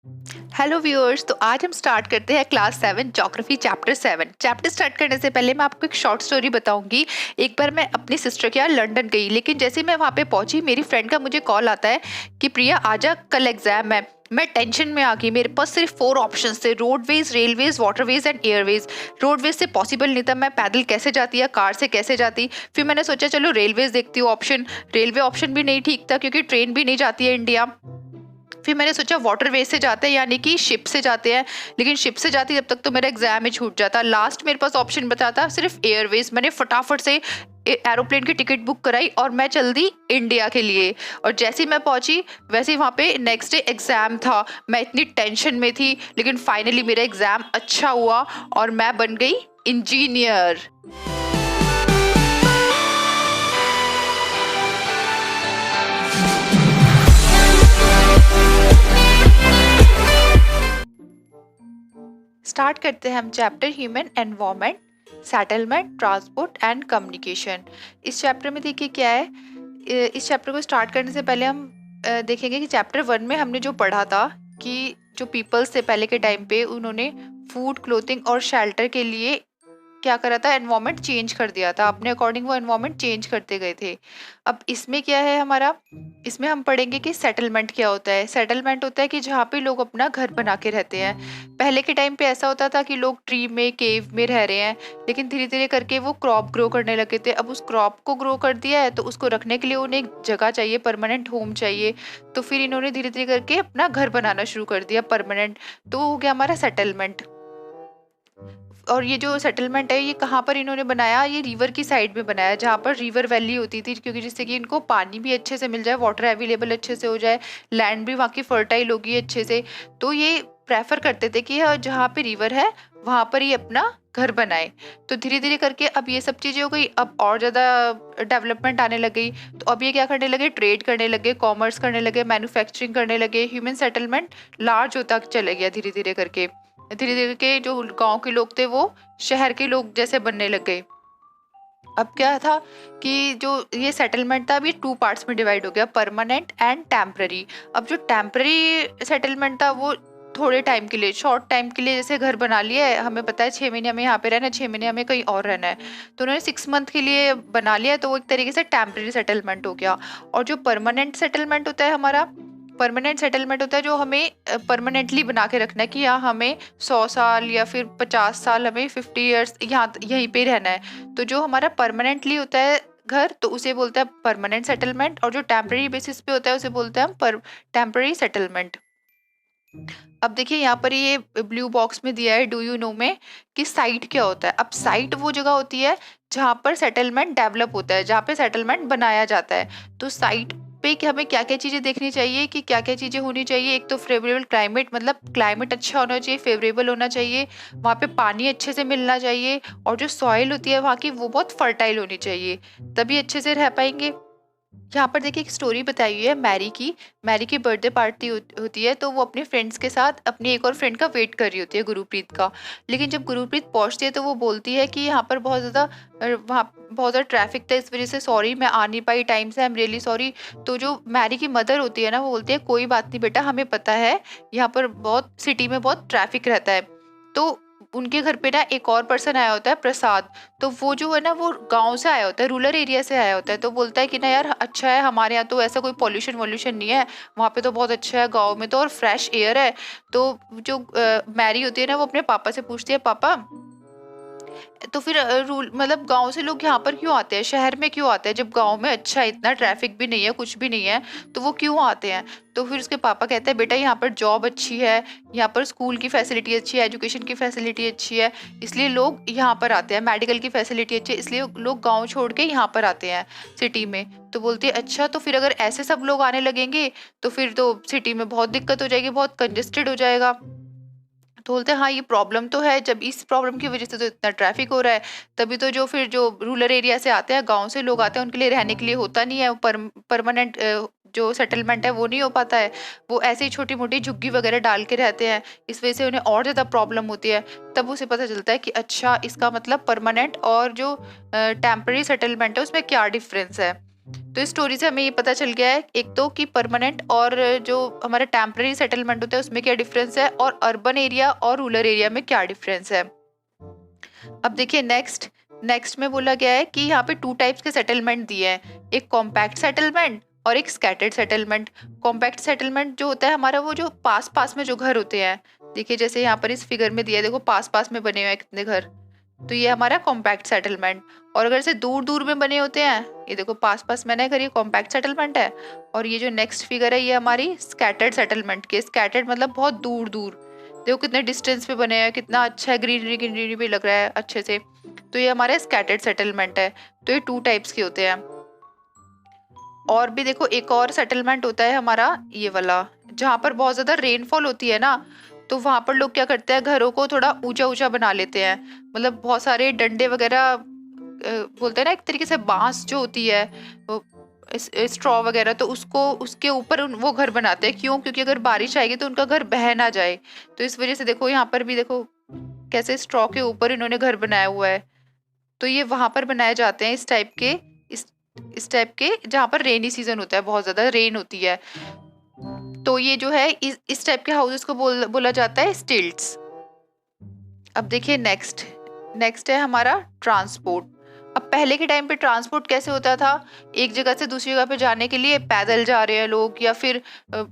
Hello viewers. तो आज हम स्टार्ट करते हैं class 7 geography chapter 7। Chapter start करने से पहले मैं आपको एक शॉर्ट स्टोरी बताऊंगी। एक बार मैं अपनी सिस्टर के यहाँ लंदन गई, लेकिन जैसे मैं वहाँ पे पहुंची मेरी फ्रेंड का मुझे कॉल आता है कि प्रिया आजा, कल एग्जाम है। मैं टेंशन में आ गई। मेरे पास सिर्फ 4 ऑप्शंस थे, roadways, railways, waterways and Airways. Roadways से पॉसिबल नहीं था, मैं पैदल कैसे जाती या कार से कैसे जाती। फिर मैंने सोचा चलो रेलवेज देखती हूँ ऑप्शन। रेलवे ऑप्शन भी नहीं ठीक था क्योंकि ट्रेन भी नहीं जाती है इंडिया। फिर मैंने सोचा वाटरवे से जाते हैं, यानी कि शिप से जाते हैं, लेकिन शिप से जाती जब तक तो मेरा एग्जाम ही छूट जाता। लास्ट मेरे पास ऑप्शन बचा था सिर्फ एयरवेज। मैंने फटाफट से एरोप्लेन की टिकट बुक कराई और मैं चल दी इंडिया के लिए। और जैसे ही मैं पहुंची वैसे ही वहाँ पे नेक्स्ट डे एग्जाम था। मैं इतनी टेंशन में थी, लेकिन फाइनली मेरा एग्जाम अच्छा हुआ और मैं बन गई इंजीनियर। स्टार्ट करते हैं हम chapter human environment, settlement, transport and communication. इस चैप्टर में देखिए क्या है। इस चैप्टर को स्टार्ट करने से पहले हम देखेंगे कि चैप्टर 1 में हमने जो पढ़ा था कि जो पीपल्स थे पहले के टाइम पे, उन्होंने फूड, क्लोथिंग और शेल्टर के लिए क्या करा था, एनवायरनमेंट चेंज कर दिया था। अपने अकॉर्डिंग वो एनवायरनमेंट चेंज करते गए थे। अब इसमें क्या है हमारा, इसमें हम पढ़ेंगे कि सेटलमेंट क्या होता है। सेटलमेंट होता है कि जहाँ पे लोग अपना घर बना के रहते हैं। पहले के टाइम पे ऐसा होता था कि लोग ट्री में, केव में रह रहे हैं, लेकिन धीरे धीरे करके वो क्रॉप ग्रो करने लगे थे। अब उस क्रॉप को ग्रो कर दिया है तो उसको रखने के लिए उन्हें एक जगह चाहिए, परमानेंट होम चाहिए। तो फिर इन्होंने धीरे धीरे करके अपना घर बनाना शुरू कर दिया परमानेंट। तो हो गया हमारा सेटलमेंट। और ये जो सेटलमेंट है ये कहाँ पर इन्होंने बनाया, ये रिवर की साइड में बनाया जहाँ पर रिवर वैली होती थी, क्योंकि जिससे कि इनको पानी भी अच्छे से मिल जाए, वाटर अवेलेबल अच्छे से हो जाए, लैंड भी वहाँ की फर्टाइल होगी अच्छे से। तो ये प्रेफर करते थे कि जहाँ पे रिवर है वहाँ पर ही अपना घर बनाए। तो धीरे धीरे करके अब ये सब चीज़ें हो गई, अब और ज़्यादा डेवलपमेंट आने लग गई। तो अब ये क्या करने लगे, ट्रेड करने लगे, कॉमर्स करने लगे, मैन्युफैक्चरिंग करने लगे। ह्यूमन सेटलमेंट लार्ज होता चले गया धीरे धीरे करके। धीरे धीरे के जो गांव के लोग थे वो शहर के लोग जैसे बनने लग गए। अब क्या था कि जो ये सेटलमेंट था, अब ये 2 पार्ट्स में डिवाइड हो गया, परमानेंट एंड टेम्पररी। अब जो टेम्पररी सेटलमेंट था वो थोड़े टाइम के लिए, शॉर्ट टाइम के लिए, जैसे घर बना लिया है, हमें पता है 6 महीने हमें यहाँ पे रहना है, 6 महीने हमें कहीं और रहना है, तो उन्होंने 6 मंथ के लिए बना लिया, तो वो एक तरीके से टेम्पररी सेटलमेंट हो गया। और जो परमानेंट सेटलमेंट होता है हमारा, परमानेंट सेटलमेंट होता है जो हमें परमानेंटली बना के रखना है कि यहाँ हमें 100 साल या फिर 50 साल, हमें 50 ईयर्स यहाँ यहीं पे रहना है। तो जो हमारा परमानेंटली होता है घर, तो उसे बोलते हैं परमानेंट सेटलमेंट, और जो टेम्पररी बेसिस पे होता है उसे बोलते हैं हम टेम्पररी सेटलमेंट। अब देखिए यहाँ पर ये ब्लू बॉक्स में दिया है, डू यू नो में, कि साइट क्या होता है। अब साइट वो जगह होती है जहाँ पर सेटलमेंट डेवलप होता है, जहाँ पे सेटलमेंट बनाया जाता है। तो साइट पे कि हमें क्या क्या चीज़ें देखनी चाहिए, कि क्या क्या चीज़ें होनी चाहिए। एक तो फेवरेबल क्लाइमेट, मतलब क्लाइमेट अच्छा होना चाहिए, फेवरेबल होना चाहिए, वहाँ पे पानी अच्छे से मिलना चाहिए, और जो सॉइल होती है वहाँ की वो बहुत फर्टाइल होनी चाहिए, तभी अच्छे से रह पाएंगे। यहाँ पर देखिए एक स्टोरी बताई हुई है मैरी की। मैरी की बर्थडे पार्टी होती है, तो वो अपने फ्रेंड्स के साथ अपनी एक और फ्रेंड का वेट कर रही होती है, गुरप्रीत का। लेकिन जब गुरप्रीत पहुंचती है तो वो बोलती है कि यहाँ पर बहुत ज़्यादा वहाँ बहुत ज़्यादा ट्रैफिक था, इस वजह से सॉरी, मैं आ नहीं पाई टाइम से, आई एम रियली सॉरी। तो जो मैरी की मदर होती है ना, वो बोलती है कोई बात नहीं बेटा, हमें पता है यहाँ पर बहुत सिटी में बहुत ट्रैफिक रहता है। तो उनके घर पे ना एक और पर्सन आया होता है, प्रसाद। तो वो जो है ना, वो गांव से आया होता है, रूरल एरिया से आया होता है। तो बोलता है कि ना यार अच्छा है, हमारे यहाँ तो ऐसा कोई पॉल्यूशन वॉल्यूशन नहीं है, वहाँ पे तो बहुत अच्छा है गांव में तो, और फ्रेश एयर है। तो जो मैरी होती है ना, वो अपने पापा से पूछती है, पापा तो फिर रूल मतलब गांव से लोग यहाँ पर क्यों आते हैं, शहर में क्यों आते हैं, जब गांव में अच्छा है, इतना ट्रैफिक भी नहीं है, कुछ भी नहीं है, तो वो क्यों आते हैं। तो फिर उसके पापा कहते हैं बेटा यहाँ पर जॉब अच्छी है, यहाँ पर स्कूल की फैसिलिटी अच्छी है, एजुकेशन की फैसिलिटी अच्छी है, इसलिए लोग यहाँ पर आते हैं, मेडिकल की फैसिलिटी अच्छी है, इसलिए लोग गाँव छोड़ के यहाँ पर आते हैं सिटी में। तो बोलती है अच्छा, तो फिर अगर ऐसे सब लोग आने लगेंगे तो फिर तो सिटी में बहुत दिक्कत हो जाएगी, बहुत कंजेस्टेड हो जाएगा। तो बोलते हैं हाँ ये प्रॉब्लम तो है, जब इस प्रॉब्लम की वजह से तो इतना ट्रैफिक हो रहा है, तभी तो जो फिर जो रूरल एरिया से आते हैं, गांव से लोग आते हैं, उनके लिए रहने के लिए होता नहीं है, परमानेंट जो सेटलमेंट है वो नहीं हो पाता है, वो ऐसे ही छोटी मोटी झुग्गी वगैरह डाल के रहते हैं, इस वजह से उन्हें और ज़्यादा प्रॉब्लम होती है। तब उसे पता चलता है कि अच्छा, इसका मतलब परमानेंट और जो टेम्पररी सेटलमेंट है उसमें क्या डिफरेंस है। तो इस स्टोरी से हमें ये पता चल गया है एक तो कि परमानेंट और जो हमारा टेम्पररी सेटलमेंट होता है उसमें क्या डिफरेंस है, और अर्बन एरिया और रूरल एरिया में क्या डिफरेंस है। अब देखिए नेक्स्ट में बोला गया है कि यहाँ पे 2 टाइप्स के सेटलमेंट दिए हैं, एक कॉम्पैक्ट सेटलमेंट और एक स्कैटर्ड सेटलमेंट। कॉम्पैक्ट सेटलमेंट जो होता है हमारा वो जो पास पास में जो घर होते हैं, देखिए जैसे यहाँ पर इस फिगर में दिया है, देखो पास पास में बने हुए हैं कितने घर, तो ये हमारा कॉम्पैक्ट सेटलमेंट। और अगर से दूर दूर में बने होते हैं, ये देखो पास पास मैंने घर, ये कॉम्पैक्ट सेटलमेंट है। और ये जो नेक्स्ट फिगर है ये हमारी स्कैटर्ड सेटलमेंट के, स्कैटर्ड मतलब बहुत दूर दूर, देखो कितने डिस्टेंस पे बने हैं, कितना अच्छा है, ग्रीनरी ग्रीनरी भी लग रहा है अच्छे से। तो ये हमारा स्कैटर्ड सेटलमेंट है। तो ये 2 टाइप्स के होते हैं। और भी देखो एक और सेटलमेंट होता है हमारा ये वाला, जहाँ पर बहुत ज्यादा रेनफॉल होती है ना, तो वहां पर लोग क्या करते हैं, घरों को थोड़ा ऊंचा ऊंचा बना लेते हैं, मतलब बहुत सारे डंडे वगैरह, बोलते हैं ना एक तरीके से बांस जो होती है वो, स्ट्रॉ वगैरह, तो उसको उसके ऊपर वो घर बनाते हैं। क्यों? क्योंकि अगर बारिश आएगी तो उनका घर बह ना जाए। तो इस वजह से देखो यहाँ पर भी देखो कैसे स्ट्रॉ के ऊपर इन्होंने घर बनाया हुआ है। तो ये वहां पर बनाए जाते हैं इस इस टाइप के जहाँ पर रेनी सीजन होता है, बहुत ज्यादा रेन होती है। तो ये जो है इस टाइप के हाउसेस को बोला जाता है स्टिल्ट्स। अब देखिए नेक्स्ट है हमारा ट्रांसपोर्ट। अब पहले के टाइम पे ट्रांसपोर्ट कैसे होता था, एक जगह से दूसरी जगह पे जाने के लिए पैदल जा रहे हैं लोग या फिर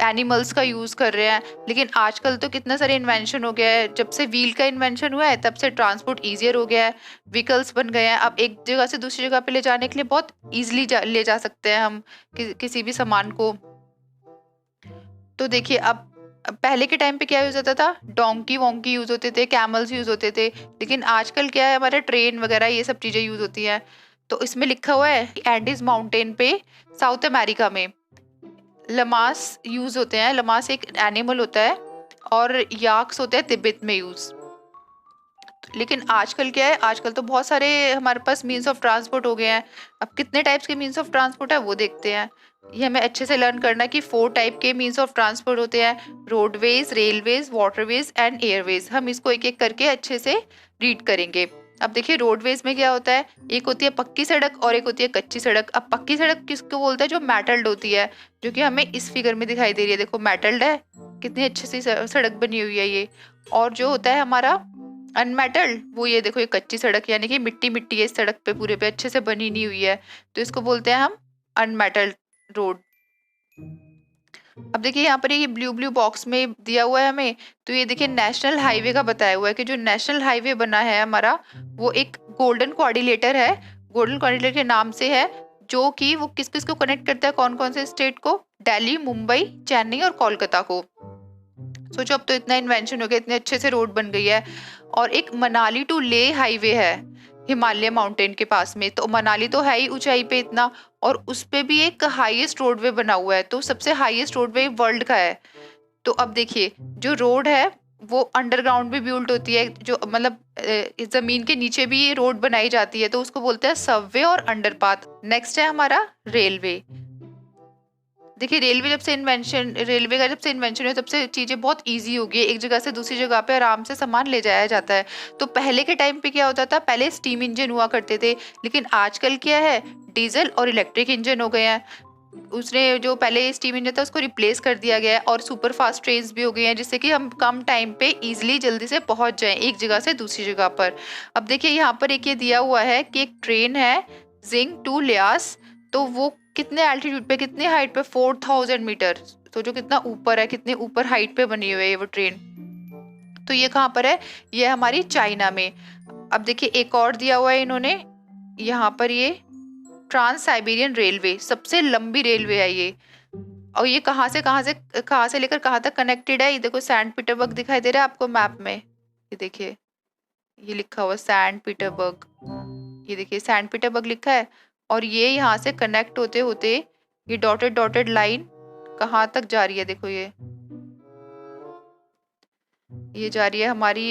एनिमल्स का यूज कर रहे हैं। लेकिन आजकल तो कितना सारे इन्वेंशन हो गया है, जब से व्हील का इन्वेंशन हुआ है तब से ट्रांसपोर्ट ईजियर हो गया है, व्हीकल्स बन गए हैं। अब एक जगह से दूसरी जगह पे ले जाने के लिए बहुत ईजिली ले जा सकते हैं हम किसी भी सामान को। तो देखिए अब पहले के टाइम पे क्या यूज होता था, डोंकी वोंकी यूज होते थे, कैमल्स यूज होते थे। लेकिन आजकल क्या है, हमारे ट्रेन वगैरह ये सब चीजें यूज होती हैं। तो इसमें लिखा हुआ है एंडीज माउंटेन पे साउथ अमेरिका में लमास यूज होते हैं। लमास एक एनिमल होता है और याक्स होते हैं तिब्बत में यूज। लेकिन आजकल क्या है, आजकल तो बहुत सारे हमारे पास मीन्स ऑफ ट्रांसपोर्ट हो गए हैं। अब कितने टाइप्स के मीन्स ऑफ ट्रांसपोर्ट है वो देखते हैं। ये हमें अच्छे से लर्न करना है कि 4 टाइप के मीन्स ऑफ ट्रांसपोर्ट होते हैं, roadways, railways, waterways and Airways. हम इसको एक एक करके अच्छे से रीड करेंगे। अब देखिए रोडवेज में क्या होता है, एक होती है पक्की सड़क और एक होती है कच्ची सड़क। अब पक्की सड़क किसको बोलते हैं, जो मेटल्ड होती है, जो कि हमें इस फिगर में दिखाई दे रही है, देखो मेटल्ड है, कितनी अच्छी सी सड़क बनी हुई है ये। और जो होता है हमारा अनमेटल्ड, वो ये देखो ये कच्ची सड़क, यानी कि मिट्टी मिट्टी है इस सड़क पे, पूरे पे अच्छे से बनी नहीं हुई है, तो इसको बोलते हैं हम अनमेटल्ड रोड। अब देखिए यहाँ पर ये ब्लू ब्लू बॉक्स में दिया हुआ है हमें, तो ये देखिए नेशनल हाईवे का बताया हुआ है कि जो नेशनल हाईवे बना है हमारा वो एक गोल्डन क्वाड्रिलेटर है। गोल्डन क्वाड्रिलेटर के नाम से है, जो कि वो किस किस को कनेक्ट करता है, कौन कौन से स्टेट को, दिल्ली, मुंबई, चेन्नई और कोलकाता को। सोचो अब तो इतना इन्वेंशन हो गया, इतने अच्छे से रोड बन गई है। और एक मनाली टू ले हाईवे है हिमालय माउंटेन के पास में, तो मनाली तो है ही ऊंचाई पे इतना, और उस पे भी एक हाईएस्ट रोडवे बना हुआ है, तो सबसे हाईएस्ट रोडवे वर्ल्ड का है। तो अब देखिए जो रोड है वो अंडरग्राउंड भी बिल्ड होती है, जो मतलब जमीन के नीचे भी ये रोड बनाई जाती है, तो उसको बोलते हैं सबवे और अंडरपाथ। नेक्स्ट है हमारा रेलवे। देखिए रेलवे का जब से इन्वेंशन हुआ तब से चीजें बहुत इजी हो गई है, एक जगह से दूसरी जगह पे आराम से सामान ले जाया जाता है। तो पहले के टाइम पे क्या होता था, पहले स्टीम इंजन हुआ करते थे, लेकिन आजकल क्या है, डीजल और इलेक्ट्रिक इंजन हो गए हैं। उसने जो पहले स्टीम इंजन था उसको रिप्लेस कर दिया गया है, और सुपर फास्ट ट्रेन भी हो गई हैं, जिससे कि हम कम टाइम पे इजिली जल्दी से पहुंच जाएं एक जगह से दूसरी जगह पर। अब देखिए यहाँ पर एक ये दिया हुआ है कि एक ट्रेन है जिंग टू लियास, तो वो कितने एल्टीट्यूड पे, कितने हाइट पे, 4000 मीटर, तो जो कितना ऊपर है, कितने ऊपर हाइट पे बनी हुई है वो ट्रेन। तो ये कहाँ पर है, ये हमारी चाइना में। अब देखिए एक और दिया हुआ है इन्होंने यहाँ पर, ये ट्रांस साइबेरियन रेलवे, सबसे लंबी रेलवे है ये। और ये कहाँ से लेकर कहाँ तक कनेक्टेड है, ये देखो सैंट पीटरबर्ग दिखाई दे रहा है आपको मैप में, ये देखिए ये लिखा हुआ सैंट पीटरबर्ग, ये देखिए सैंट पीटरबर्ग लिखा है। और ये यहाँ से कनेक्ट होते होते ये डॉटेड डॉटेड लाइन कहाँ तक जा रही है, देखो ये जा रही है हमारी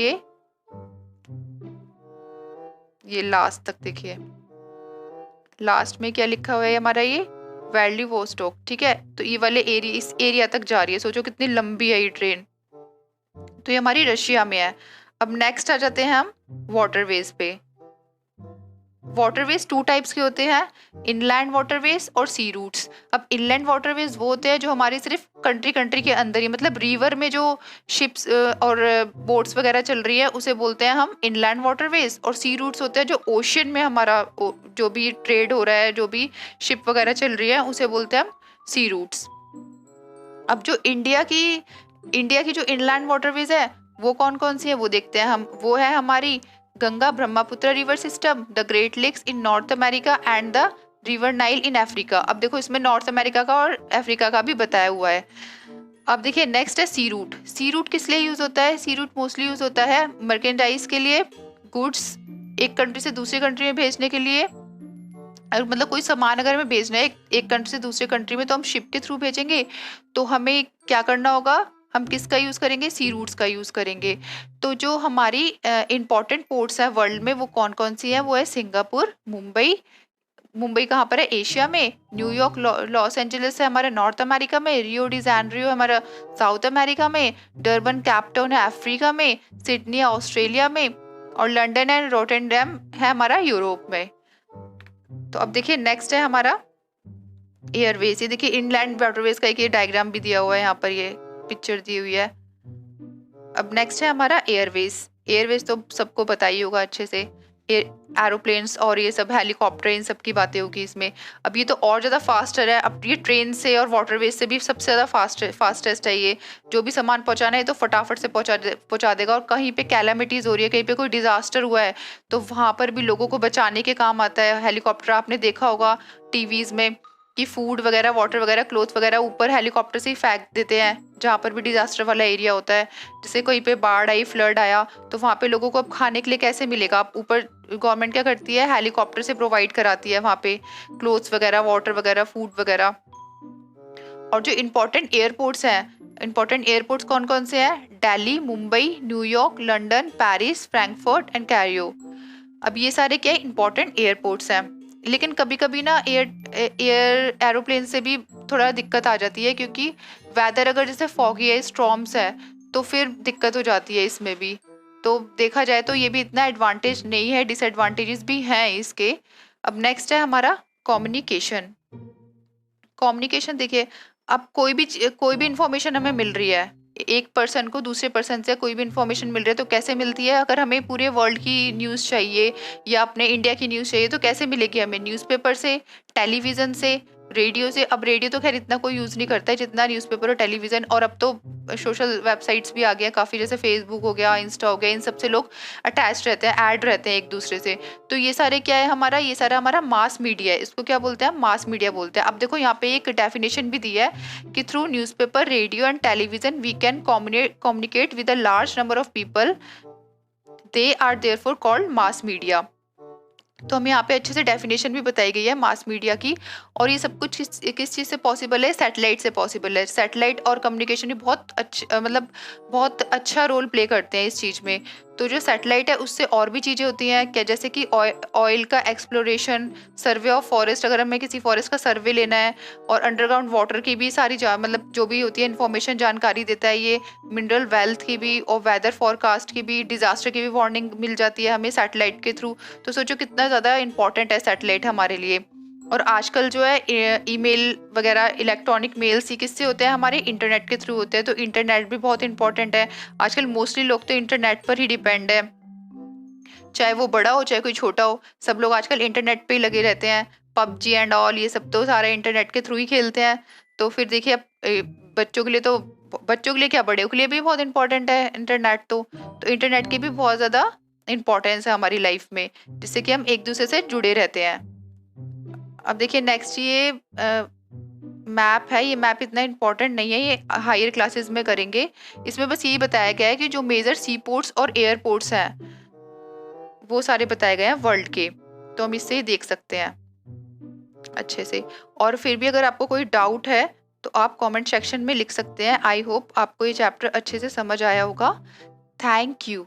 ये लास्ट तक। देखिए लास्ट में क्या लिखा हुआ है हमारा, ये व्लादिवोस्टोक, ठीक है। तो ये वाले एरिया, इस एरिया तक जा रही है, सोचो कितनी लंबी है ये ट्रेन। तो ये हमारी रशिया में है। अब नेक्स्ट आ जाते हैं हम वाटरवेज पे। वाटरवेज टू टाइप्स के होते हैं, इनलैंड वाटरवेज और सी रूट्स। अब इनलैंड वाटरवेज वो होते हैं जो हमारी सिर्फ कंट्री के अंदर ही, मतलब रिवर में जो शिप्स और बोट्स वगैरह चल रही है उसे बोलते हैं हम इनलैंड वाटरवेज। और सी रूट्स होते हैं जो ओशियन में हमारा जो भी ट्रेड हो रहा है, जो भी शिप वगैरह चल रही है उसे बोलते हैं हम सी रूट्स। अब जो इंडिया की जो इनलैंड वाटरवेज है वो कौन कौन सी है वो देखते हैं हम। वो है हमारी Ganga Brahmaputra river system, the great lakes in North America and the river Nile in Africa. अब देखो इसमें नॉर्थ अमेरिका का और अफ्रीका का भी बताया हुआ है। अब देखिए नेक्स्ट है सी रूट। सी रूट किस लिए यूज होता है? सी रूट मोस्टली यूज होता है मर्केंडाइज के लिए, गुड्स एक कंट्री से दूसरी कंट्री में भेजने के लिए। अगर मतलब कोई सामान अगर हमें भेजना है एक कंट्री से दूसरे कंट्री में तो हम शिप के थ्रू भेजेंगे, तो हमें क्या करना होगा? हम किसका यूज करेंगे? सी रूट्स का यूज करेंगे। तो जो हमारी इंपॉर्टेंट पोर्ट्स हैं वर्ल्ड में वो कौन कौन सी है? वो है सिंगापुर, मुंबई। मुंबई कहाँ पर है? एशिया में। न्यूयॉर्क, लॉस एंजलिस है हमारा नॉर्थ अमेरिका में। रियो डी जेनेरियो हमारा साउथ अमेरिका में। डरबन, कैपटाउन है अफ्रीका में। सिडनी ऑस्ट्रेलिया में। और लंदन एंड रोटरडैम है हमारा यूरोप में। तो अब देखिए नेक्स्ट है हमारा एयरवेज। ये देखिए इनलैंड वाटरवेज का एक ये डायग्राम भी दिया हुआ है, यहाँ पर ये पिक्चर दी हुई है। अब नेक्स्ट है हमारा एयरवेज। एयरवेज तो सबको पता ही होगा अच्छे से, एरोप्लेन्स और ये सब हेलीकॉप्टर इन सब की बातें होगी इसमें। अब ये तो और ज़्यादा फास्टर है, अब ये ट्रेन से और वाटरवेज से भी सबसे ज़्यादा फास्टेस्ट है। ये जो भी सामान पहुंचाना है तो फटाफट से पहुंचा देगा। और कहीं पे कैलामिटीज़ हो रही है, कहीं पे कोई डिजास्टर हुआ है तो वहाँ पर भी लोगों को बचाने के काम आता है हेलीकॉप्टर। आपने देखा होगा टीवीज़ में कि फूड वगैरह, वाटर वगैरह, क्लोथ वगैरह ऊपर हेलीकॉप्टर से ही फेंक देते हैं जहाँ पर भी डिजास्टर वाला एरिया होता है। जैसे कहीं पे बाढ़ आई, फ्लड आया, तो वहाँ पे लोगों को अब खाने के लिए कैसे मिलेगा? अब ऊपर गवर्नमेंट क्या करती है? हेलीकॉप्टर से प्रोवाइड कराती है वहाँ पे क्लोथ्स वगैरह, वाटर वगैरह, फूड वगैरह। और जो इम्पोर्टेंट एयरपोर्ट्स हैं, इम्पोर्टेंट एयरपोर्ट्स कौन कौन से हैं? Delhi, Mumbai, New York, London, Paris, Frankfurt and Cairo. अब ये सारे क्या इम्पोर्टेंट एयरपोर्ट्स हैं। लेकिन कभी कभी ना एरोप्लेन से भी थोड़ा दिक्कत आ जाती है, क्योंकि वेदर अगर जैसे फॉगी है, स्टॉर्म्स है, तो फिर दिक्कत हो जाती है इसमें भी। तो देखा जाए तो ये भी इतना एडवांटेज नहीं है, डिसएडवांटेजेस भी हैं इसके। अब नेक्स्ट है हमारा कम्युनिकेशन। कम्युनिकेशन देखिए, अब कोई भी इंफॉर्मेशन हमें मिल रही है, एक पर्सन को दूसरे पर्सन से कोई भी इंफॉर्मेशन मिल रही है तो कैसे मिलती है? अगर हमें पूरे वर्ल्ड की न्यूज़ चाहिए या अपने इंडिया की न्यूज़ चाहिए तो कैसे मिलेगी हमें? न्यूज़पेपर से, टेलीविज़न से, रेडियो से। अब रेडियो तो खैर इतना कोई यूज़ नहीं करता है जितना न्यूज़पेपर और टेलीविज़न। और अब तो सोशल वेबसाइट्स भी आ गए हैं काफ़ी, जैसे फेसबुक हो गया, इंस्टा हो गया, इन सब से लोग अटैच रहते हैं, ऐड रहते हैं एक दूसरे से। तो ये सारे क्या है हमारा? ये सारा हमारा मास मीडिया है। इसको क्या बोलते हैं? मास मीडिया बोलते हैं। अब देखो यहाँ पे एक डेफिनेशन भी दी है कि through newspaper, radio and television we can communicate with a large number of people, they are therefore called mass media। तो हमें यहाँ पे अच्छे से डेफिनेशन भी बताई गई है मास मीडिया की। और ये सब कुछ किस चीज़ से पॉसिबल है? सैटेलाइट से पॉसिबल है। सैटेलाइट और कम्युनिकेशन भी बहुत अच्छा, मतलब बहुत अच्छा रोल प्ले करते हैं इस चीज़ में। तो जो सैटेलाइट है उससे और भी चीज़ें होती हैं क्या, जैसे कि ऑयल का एक्सप्लोरेशन, सर्वे ऑफ फॉरेस्ट, अगर हमें किसी फॉरेस्ट का सर्वे लेना है। और अंडरग्राउंड वाटर की भी सारी मतलब जो भी होती है इन्फॉर्मेशन, जानकारी देता है ये। मिनरल वेल्थ की भी और वेदर फॉरकास्ट की भी, डिजास्टर की भी वार्निंग मिल जाती है हमें सैटेलाइट के थ्रू। तो सोचो कितना ज़्यादा इंपॉर्टेंट है सैटेलाइट हमारे लिए। और आजकल जो है ईमेल वगैरह, इलेक्ट्रॉनिक मेल्स ही किससे होते हैं? हमारे इंटरनेट के थ्रू होते हैं। तो इंटरनेट भी बहुत इंपॉर्टेंट है। आजकल मोस्टली लोग तो इंटरनेट पर ही डिपेंड है, चाहे वो बड़ा हो चाहे कोई छोटा हो, सब लोग आजकल इंटरनेट पे ही लगे रहते हैं। पबजी एंड ऑल ये सब तो सारे इंटरनेट के थ्रू ही खेलते हैं। तो फिर देखिए बच्चों के लिए तो, बच्चों के लिए क्या बड़े के लिए भी बहुत इंपॉर्टेंट है इंटरनेट। तो इंटरनेट की भी बहुत ज़्यादा इंपॉर्टेंस है हमारी लाइफ में, जिससे कि हम एक दूसरे से जुड़े रहते हैं। अब देखिए नेक्स्ट ये मैप है। ये मैप इतना इम्पोर्टेंट नहीं है, ये हायर क्लासेस में करेंगे। इसमें बस यही बताया गया है कि जो मेजर सी पोर्ट्स और एयरपोर्ट्स हैं वो सारे बताए गए हैं वर्ल्ड के। तो हम इससे ही देख सकते हैं अच्छे से। और फिर भी अगर आपको कोई डाउट है तो आप कमेंट सेक्शन में लिख सकते हैं। आई होप आपको ये चैप्टर अच्छे से समझ आया होगा। Thank you.